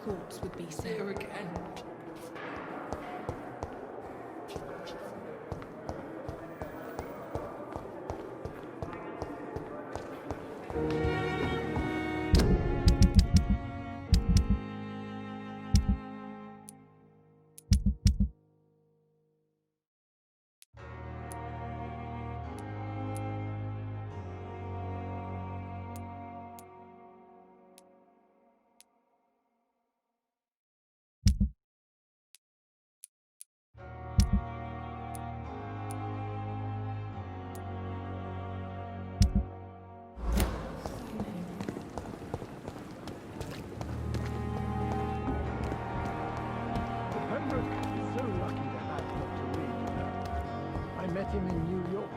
thoughts would be so. Here again. Him in New York.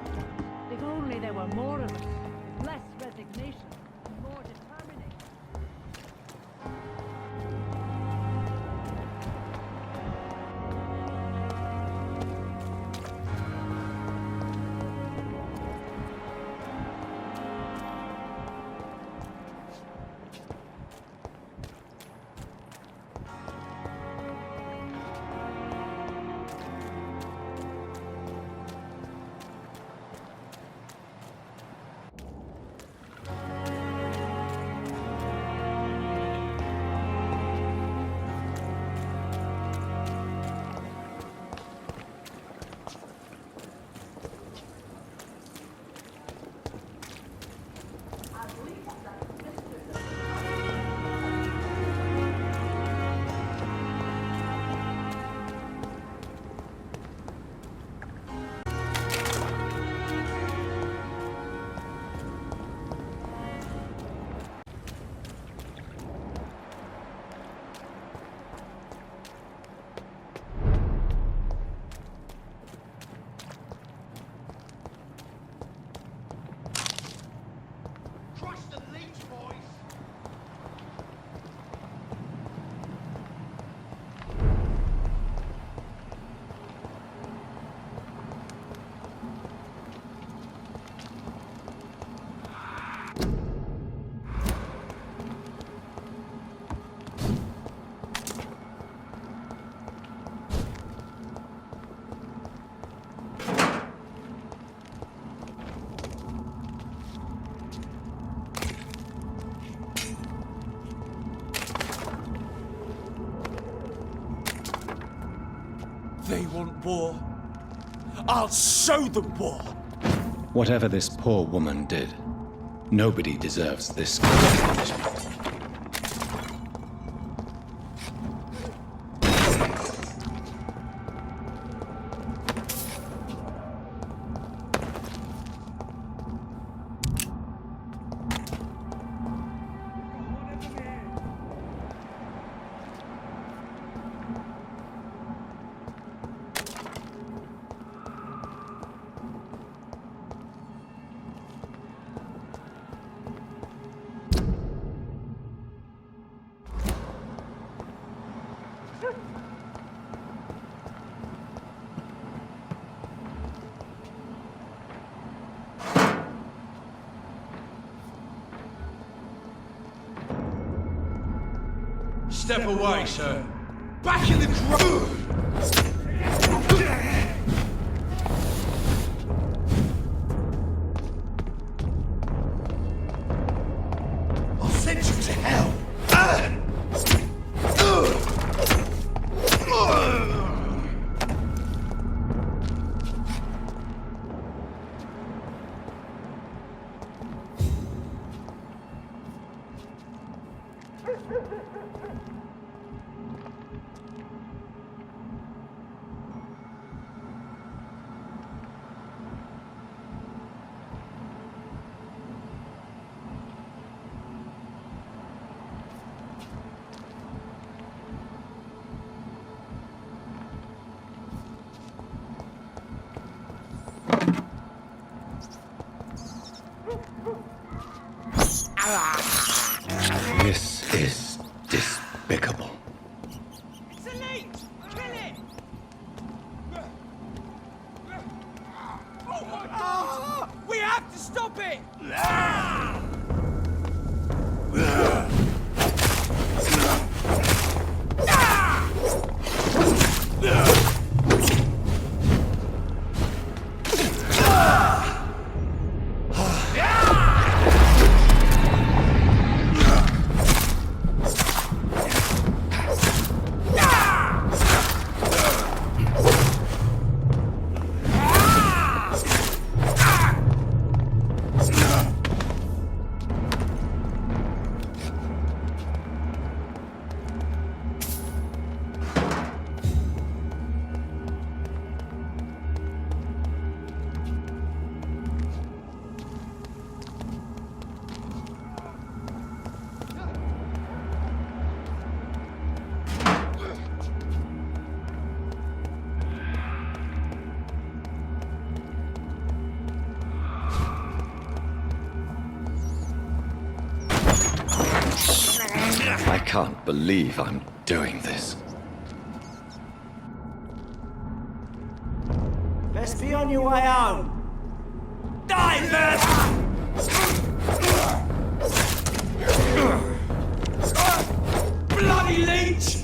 If only there were more of us, with less resignation and more determination. They want war. I'll show them war. Whatever this poor woman did, nobody deserves this kind of punishment. Step away, sir. Back in the grove! I'll send you to hell! This is despicable. It's elite! Kill it! Oh my God! We have to stop it! can't believe I'm doing this. Let's be on your way home. Die, man! Bloody leech!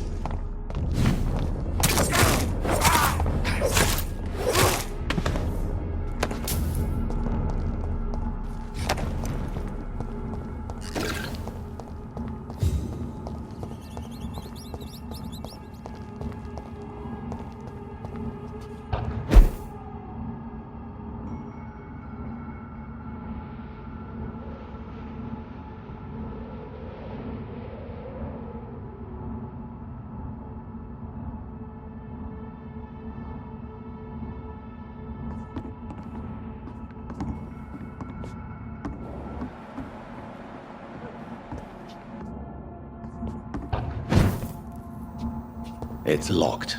It's locked.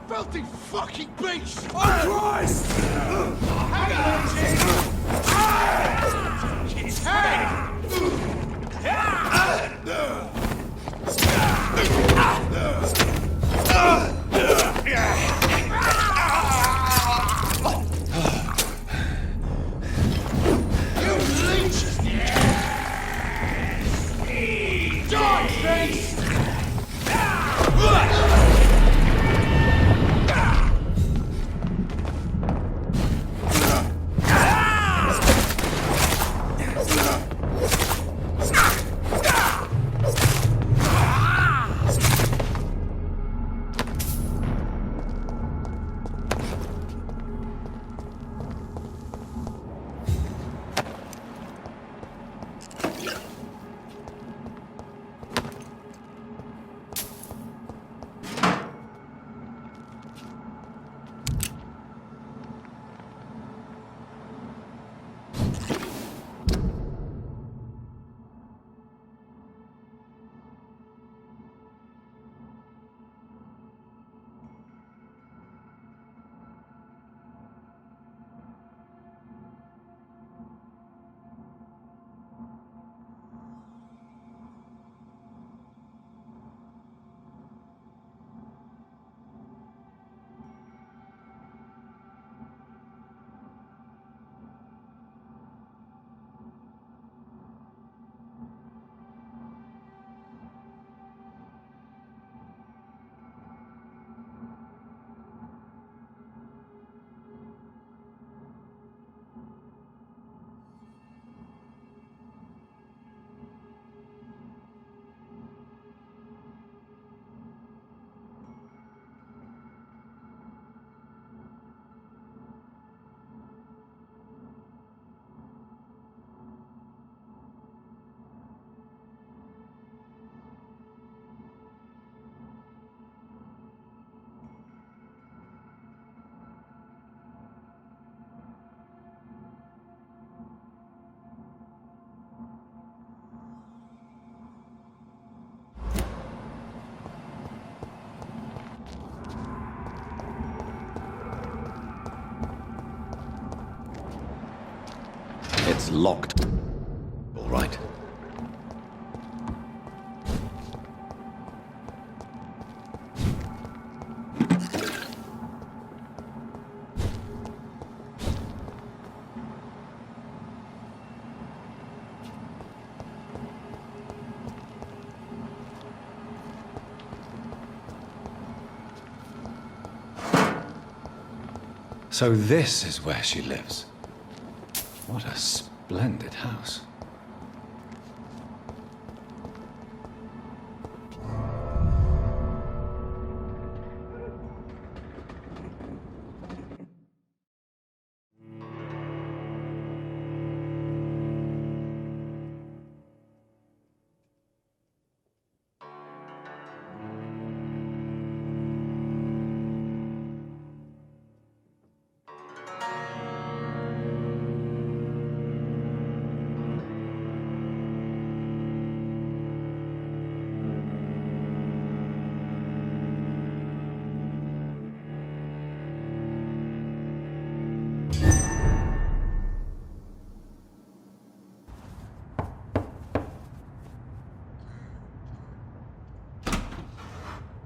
Filthy fucking beast! Oh, Christ! Hang on, Jim! His head! You leeches! Die, beast! is locked. All right. So this is where she lives. What a splendid house.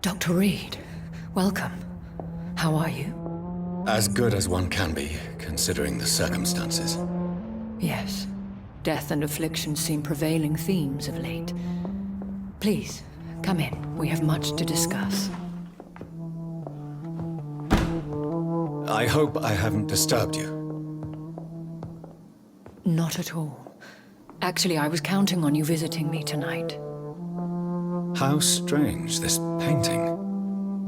Dr. Reed, welcome. How are you? As good as one can be, considering the circumstances. Yes. Death and affliction seem prevailing themes of late. Please, come in. We have much to discuss. I hope I haven't disturbed you. Not at all. Actually, I was counting on you visiting me tonight. How strange, this painting.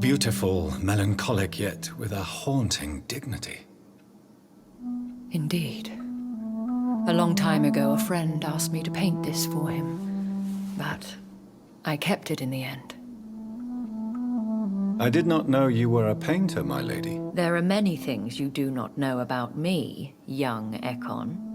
Beautiful, melancholic, yet with a haunting dignity. Indeed. A long time ago, a friend asked me to paint this for him, but I kept it in the end. I did not know you were a painter, my lady. There are many things you do not know about me, young Ekon.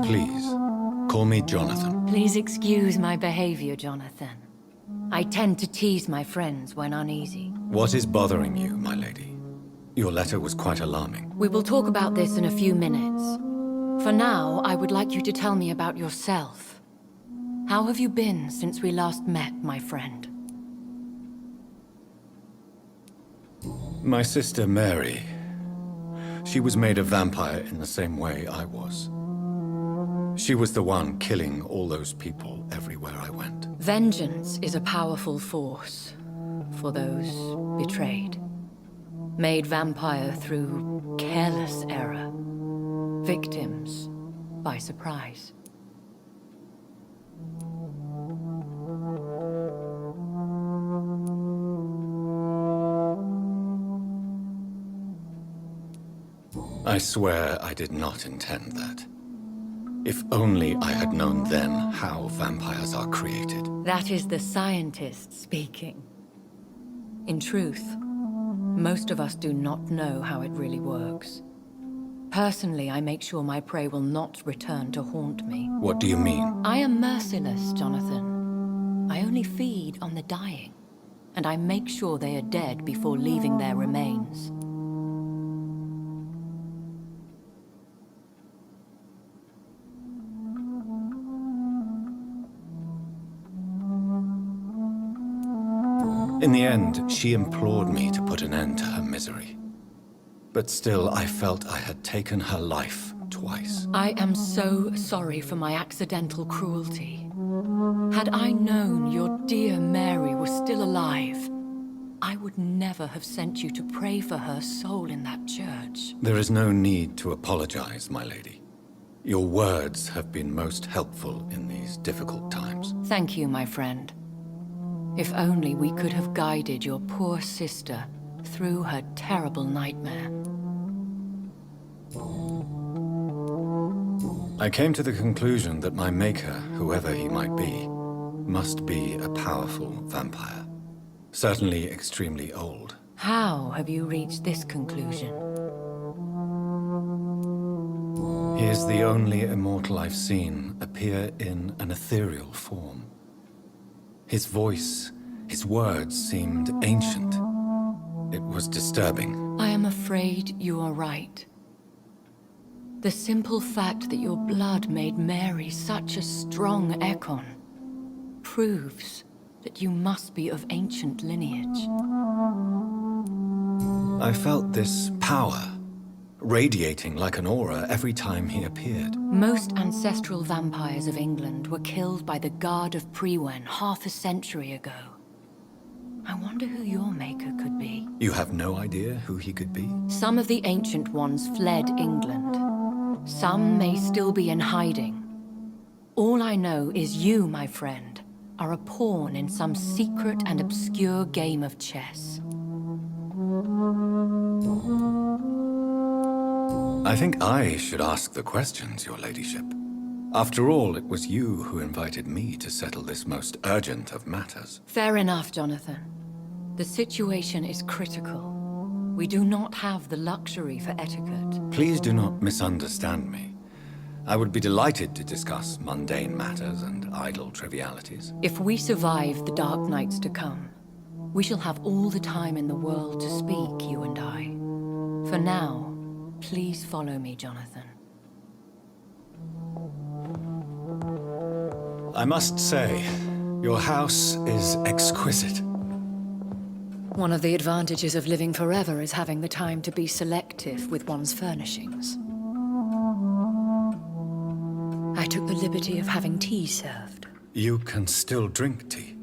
Please, call me Jonathan. Please excuse my behavior, Jonathan. I tend to tease my friends when uneasy. What is bothering you, my lady? Your letter was quite alarming. We will talk about this in a few minutes. For now, I would like you to tell me about yourself. How have you been since we last met, my friend? My sister Mary. She was made a vampire in the same way I was. She was the one killing all those people everywhere I went. Vengeance is a powerful force for those betrayed. Made vampire through careless error. Victims by surprise. I swear I did not intend that. If only I had known then how vampires are created. That is the scientist speaking. In truth, most of us do not know how it really works. Personally, I make sure my prey will not return to haunt me. What do you mean? I am merciless, Jonathan. I only feed on the dying, and I make sure they are dead before leaving their remains. In the end, she implored me to put an end to her misery. But still, I felt I had taken her life twice. I am so sorry for my accidental cruelty. Had I known your dear Mary was still alive, I would never have sent you to pray for her soul in that church. There is no need to apologize, my lady. Your words have been most helpful in these difficult times. Thank you, my friend. If only we could have guided your poor sister through her terrible nightmare. I came to the conclusion that my maker, whoever he might be, must be a powerful vampire. Certainly extremely old. How have you reached this conclusion? He is the only immortal I've seen appear in an ethereal form. His voice, his words seemed ancient. It was disturbing. I am afraid you are right. The simple fact that your blood made Mary such a strong Ekon proves that you must be of ancient lineage. I felt this power radiating like an aura every time he appeared. Most ancestral vampires of England were killed by the Guard of Priwen half a century ago. I wonder who your maker could be. You have no idea who he could be? Some of the Ancient Ones fled England. Some may still be in hiding. All I know is you, my friend, are a pawn in some secret and obscure game of chess. I think I should ask the questions, your ladyship. After all, it was you who invited me to settle this most urgent of matters. Fair enough, Jonathan. The situation is critical. We do not have the luxury for etiquette. Please do not misunderstand me. I would be delighted to discuss mundane matters and idle trivialities. If we survive the dark nights to come, we shall have all the time in the world to speak, you and I. For now, please follow me, Jonathan. I must say, your house is exquisite. One of the advantages of living forever is having the time to be selective with one's furnishings. I took the liberty of having tea served. You can still drink tea.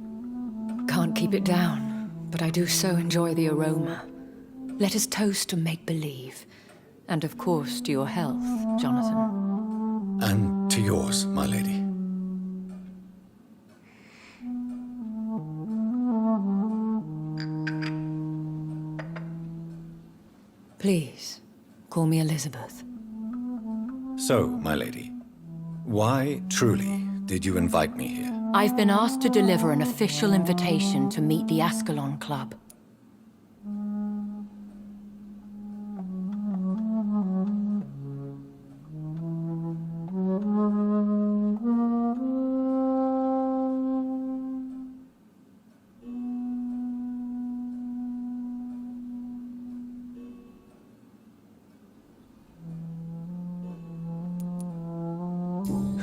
Can't keep it down, but I do so enjoy the aroma. Let us toast to make-believe. And of course to your health, Jonathan. And to yours, my lady. Please, call me Elizabeth. So, my lady, why, truly, did you invite me here? I've been asked to deliver an official invitation to meet the Ascalon Club.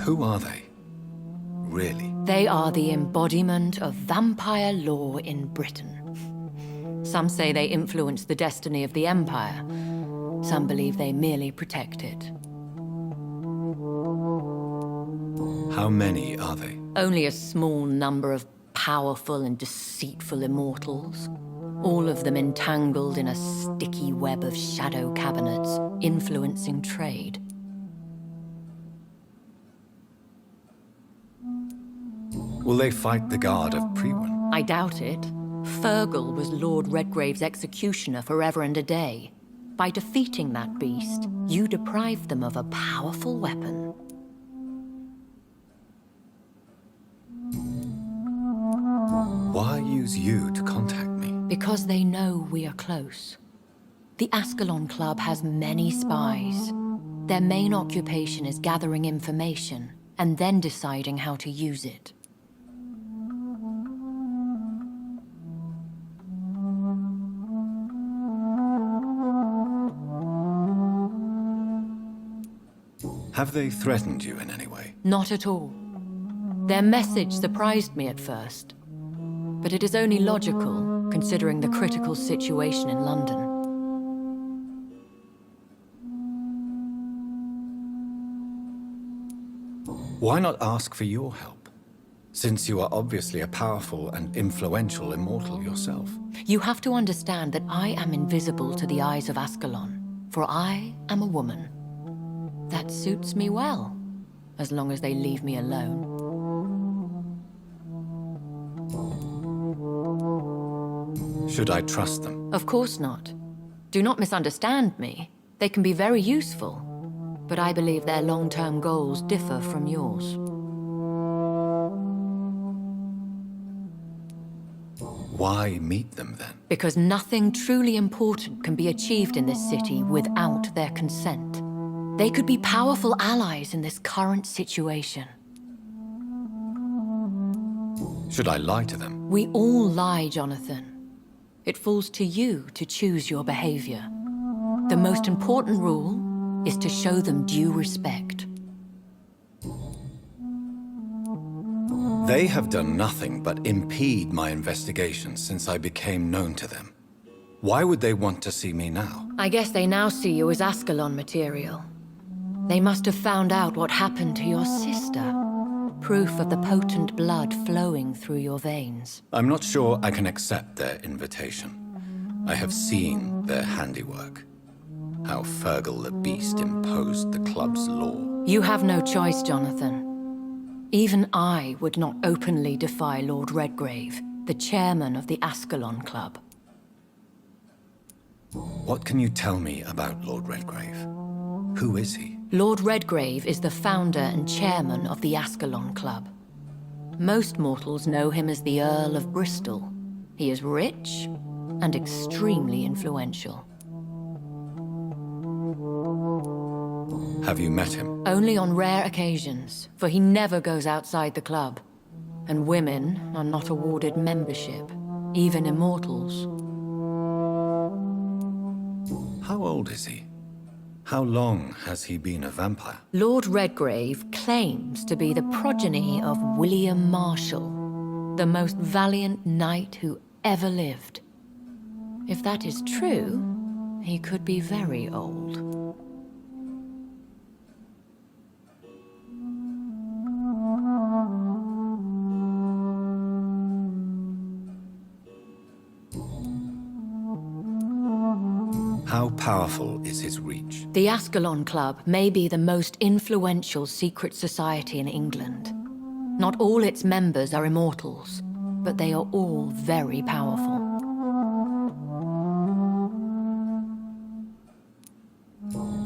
Who are they? Really? They are the embodiment of vampire law in Britain. Some say they influence the destiny of the Empire. Some believe they merely protect it. How many are they? Only a small number of powerful and deceitful immortals. All of them entangled in a sticky web of shadow cabinets, influencing trade. Will they fight the Guard of Priwen? I doubt it. Fergal was Lord Redgrave's executioner forever and a day. By defeating that beast, you deprived them of a powerful weapon. Why use you to contact me? Because they know we are close. The Ascalon Club has many spies. Their main occupation is gathering information and then deciding how to use it. Have they threatened you in any way? Not at all. Their message surprised me at first. But it is only logical, considering the critical situation in London. Why not ask for your help? Since you are obviously a powerful and influential immortal yourself. You have to understand that I am invisible to the eyes of Ascalon, for I am a woman. That suits me well, as long as they leave me alone. Should I trust them? Of course not. Do not misunderstand me. They can be very useful, but I believe their long-term goals differ from yours. Why meet them then? Because nothing truly important can be achieved in this city without their consent. They could be powerful allies in this current situation. Should I lie to them? We all lie, Jonathan. It falls to you to choose your behavior. The most important rule is to show them due respect. They have done nothing but impede my investigation since I became known to them. Why would they want to see me now? I guess they now see you as Ascalon material. They must have found out what happened to your sister. Proof of the potent blood flowing through your veins. I'm not sure I can accept their invitation. I have seen their handiwork. How Fergal the Beast imposed the club's law. You have no choice, Jonathan. Even I would not openly defy Lord Redgrave, the chairman of the Ascalon Club. What can you tell me about Lord Redgrave? Who is he? Lord Redgrave is the founder and chairman of the Ascalon Club. Most mortals know him as the Earl of Bristol. He is rich and extremely influential. Have you met him? Only on rare occasions, for he never goes outside the club. And women are not awarded membership, even immortals. How old is he? How long has he been a vampire? Lord Redgrave claims to be the progeny of William Marshall, the most valiant knight who ever lived. If that is true, he could be very old. How powerful is his reach? The Ascalon Club may be the most influential secret society in England. Not all its members are immortals, but they are all very powerful.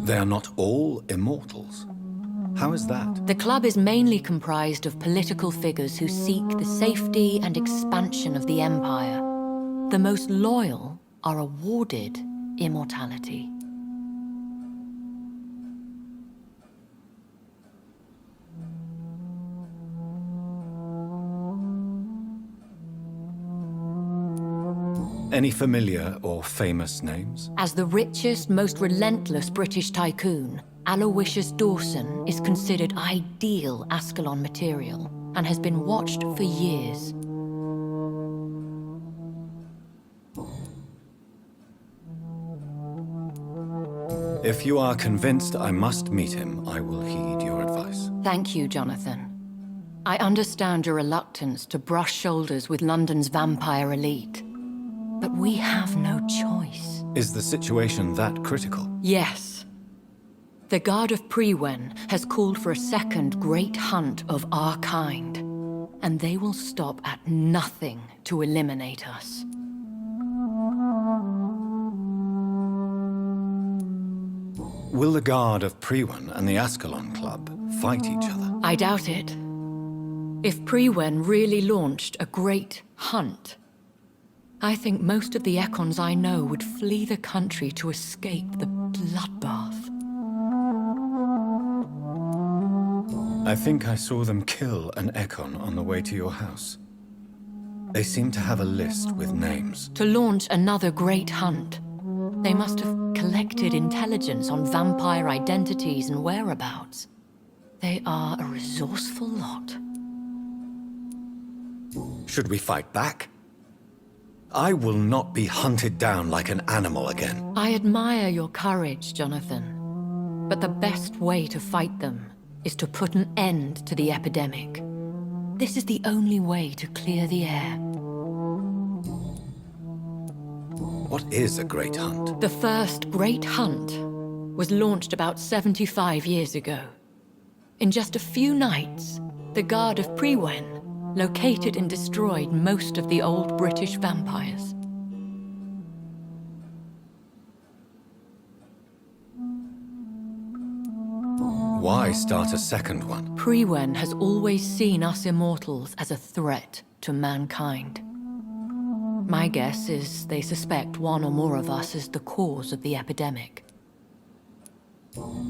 They are not all immortals. How is that? The club is mainly comprised of political figures who seek the safety and expansion of the Empire. The most loyal are awarded immortality. Any familiar or famous names? As the richest, most relentless British tycoon, Aloysius Dawson is considered ideal Ascalon material and has been watched for years. If you are convinced I must meet him, I will heed your advice. Thank you, Jonathan. I understand your reluctance to brush shoulders with London's vampire elite. But we have no choice. Is the situation that critical? Yes. The Guard of Prewen has called for a second great hunt of our kind, and they will stop at nothing to eliminate us. Will the Guard of Prewen and the Ascalon Club fight each other? I doubt it. If Prewen really launched a great hunt, I think most of the Ekons I know would flee the country to escape the bloodbath. I think I saw them kill an Ekon on the way to your house. They seem to have a list with names. To launch another great hunt, they must have collected intelligence on vampire identities and whereabouts. They are a resourceful lot. Should we fight back? I will not be hunted down like an animal again. I admire your courage, Jonathan. But the best way to fight them is to put an end to the epidemic. This is the only way to clear the air. What is a great hunt? The first great hunt was launched about 75 years ago. In just a few nights, the Guard of Prewen located and destroyed most of the old British vampires. Why start a second one? Prewen has always seen us immortals as a threat to mankind. My guess is they suspect one or more of us is the cause of the epidemic.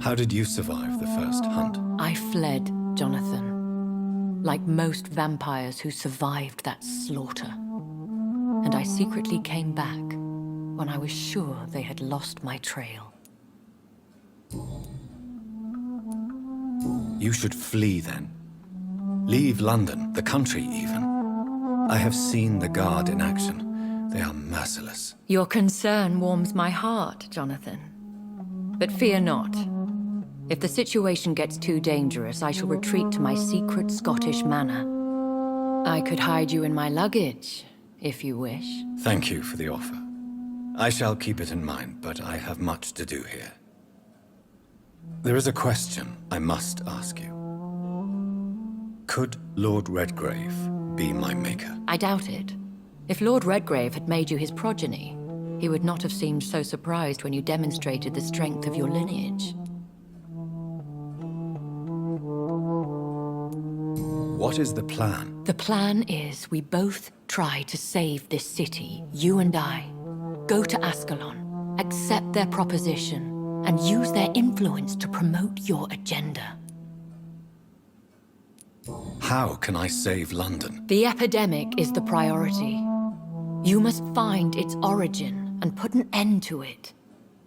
How did you survive the first hunt? I fled, Jonathan. Like most vampires who survived that slaughter. And I secretly came back when I was sure they had lost my trail. You should flee then. Leave London, the country even. I have seen the Guard in action. They are merciless. Your concern warms my heart, Jonathan. But fear not. If the situation gets too dangerous, I shall retreat to my secret Scottish manor. I could hide you in my luggage, if you wish. Thank you for the offer. I shall keep it in mind, but I have much to do here. There is a question I must ask you. Could Lord Redgrave be my maker? I doubt it. If Lord Redgrave had made you his progeny, he would not have seemed so surprised when you demonstrated the strength of your lineage. What is the plan? The plan is we both try to save this city, you and I. Go to Ascalon, accept their proposition, and use their influence to promote your agenda. How can I save London? The epidemic is the priority. You must find its origin and put an end to it.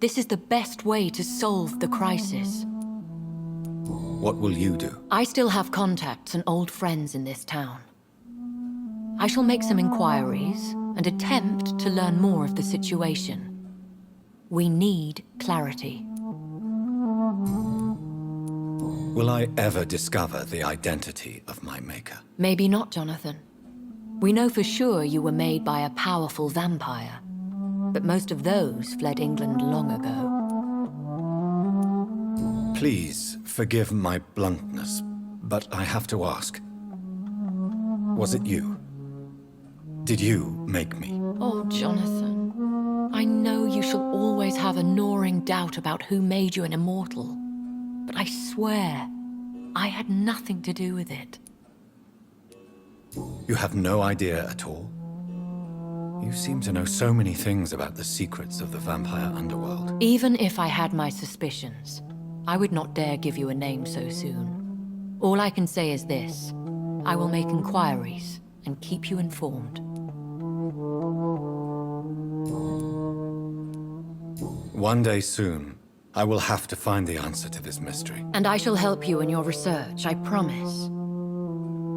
This is the best way to solve the crisis. What will you do? I still have contacts and old friends in this town. I shall make some inquiries and attempt to learn more of the situation. We need clarity. Will I ever discover the identity of my maker? Maybe not, Jonathan. We know for sure you were made by a powerful vampire, but most of those fled England long ago. Please forgive my bluntness, but I have to ask. Was it you? Did you make me? Oh, Jonathan. I know you shall always have a gnawing doubt about who made you an immortal. But I swear, I had nothing to do with it. You have no idea at all? You seem to know so many things about the secrets of the vampire underworld. Even if I had my suspicions, I would not dare give you a name so soon. All I can say is this. I will make inquiries and keep you informed. One day soon, I will have to find the answer to this mystery. And I shall help you in your research, I promise.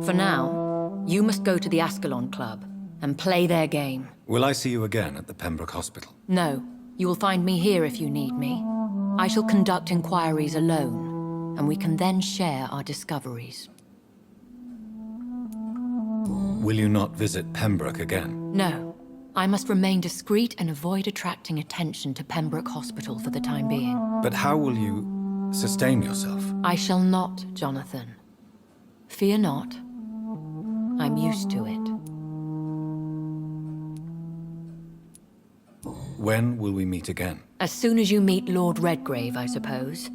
For now, you must go to the Ascalon Club and play their game. Will I see you again at the Pembroke Hospital? No, you will find me here if you need me. I shall conduct inquiries alone, and we can then share our discoveries. Will you not visit Pembroke again? No. I must remain discreet and avoid attracting attention to Pembroke Hospital for the time being. But how will you sustain yourself? I shall not, Jonathan. Fear not. I'm used to it. When will we meet again? As soon as you meet Lord Redgrave, I suppose.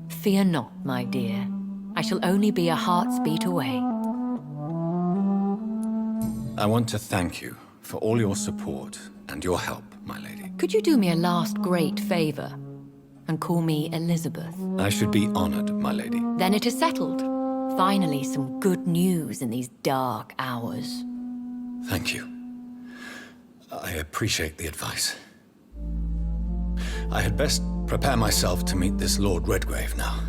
Fear not, my dear. I shall only be a heart's beat away. I want to thank you for all your support and your help, my lady. Could you do me a last great favor and call me Elizabeth? I should be honored, my lady. Then it is settled. Finally, some good news in these dark hours. Thank you. I appreciate the advice. I had best prepare myself to meet this Lord Redgrave now.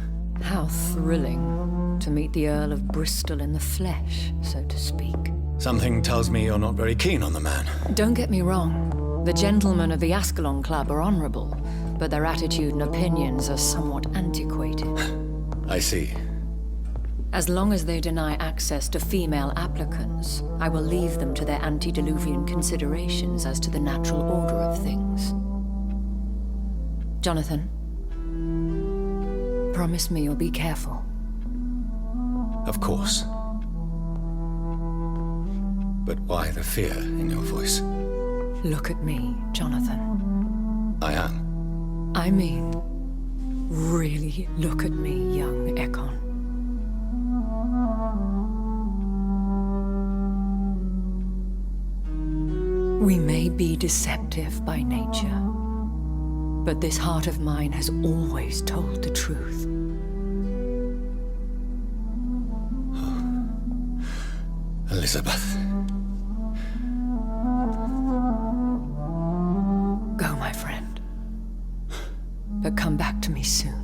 How thrilling to meet the Earl of Bristol in the flesh, so to speak. Something tells me you're not very keen on the man. Don't get me wrong. The gentlemen of the Ascalon Club are honorable, but their attitude and opinions are somewhat antiquated. I see. As long as they deny access to female applicants, I will leave them to their antediluvian considerations as to the natural order of things. Jonathan, promise me you'll be careful. Of course. But why the fear in your voice? Look at me, Jonathan. I am. I mean, really look at me, young Ekon. We may be deceptive by nature, but this heart of mine has always told the truth. Elizabeth. Go, my friend. But come back to me soon.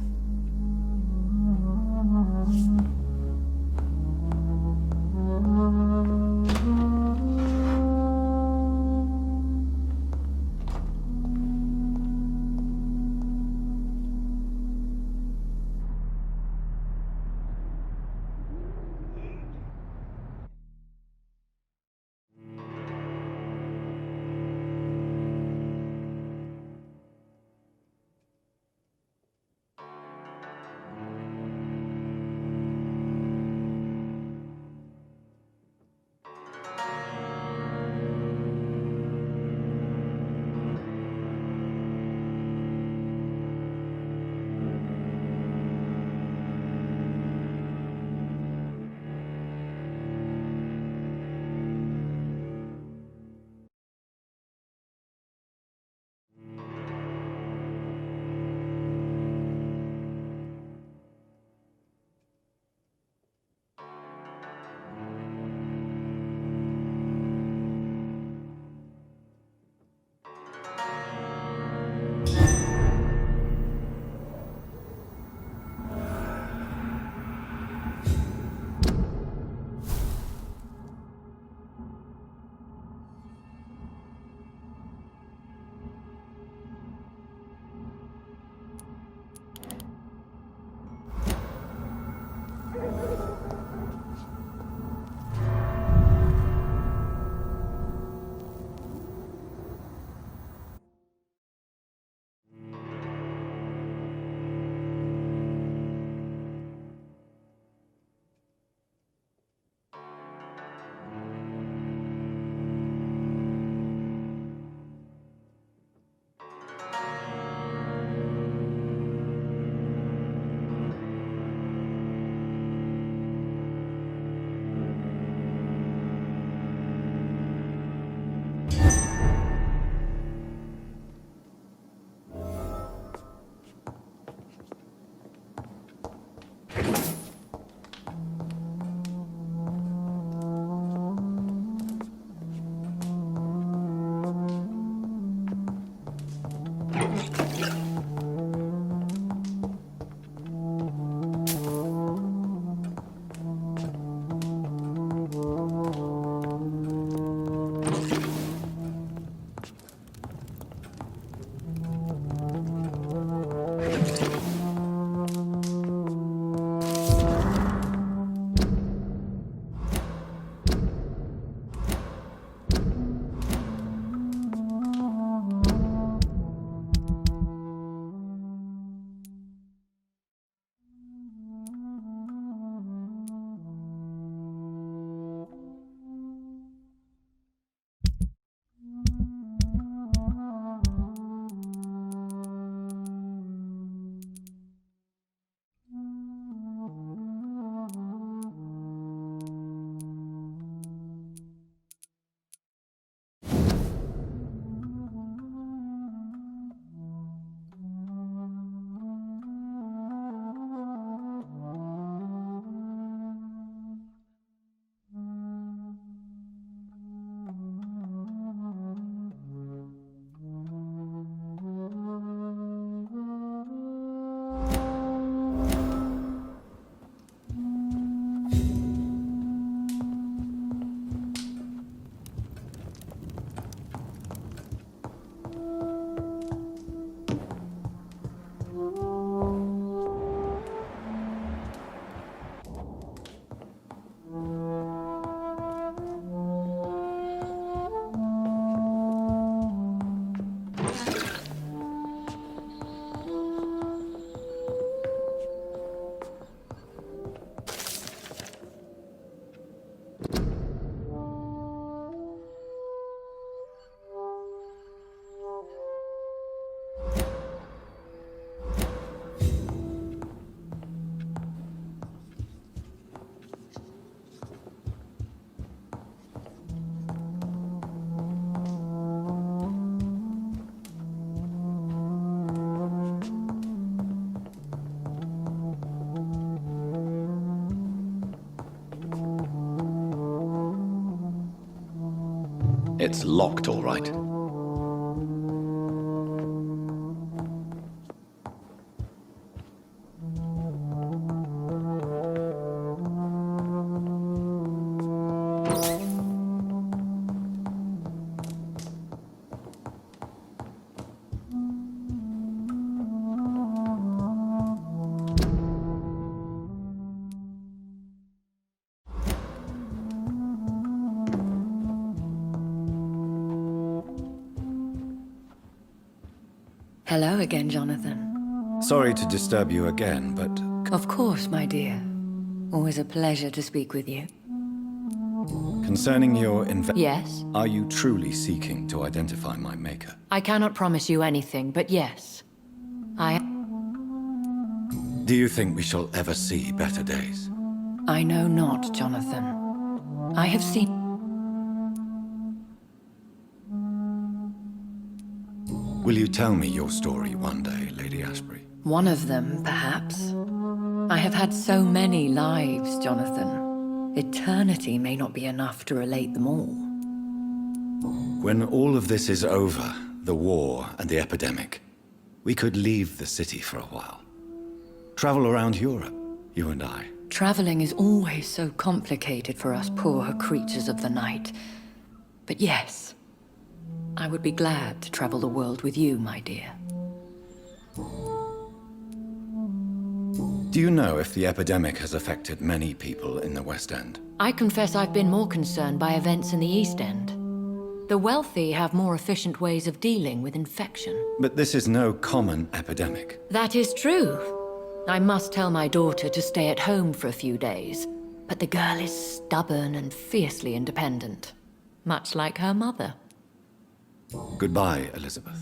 It's locked, all right. Hello again, Jonathan. Sorry to disturb you again, but Of course, my dear. Always a pleasure to speak with you. concerning your Yes? are you truly seeking to identify my maker? I cannot promise you anything, but yes. Do you think we shall ever see better days? I know not, Jonathan. I have seen... Will you tell me your story one day, Lady Ashbury? One of them, perhaps. I have had so many lives, Jonathan. Eternity may not be enough to relate them all. When all of this is over, the war and the epidemic, we could leave the city for a while. Travel around Europe, you and I. Traveling is always so complicated for us poor creatures of the night. But yes, I would be glad to travel the world with you, my dear. Do you know if the epidemic has affected many people in the West End? I confess I've been more concerned by events in the East End. The wealthy have more efficient ways of dealing with infection. But this is no common epidemic. That is true. I must tell my daughter to stay at home for a few days, but the girl is stubborn and fiercely independent, much like her mother. Goodbye, Elizabeth.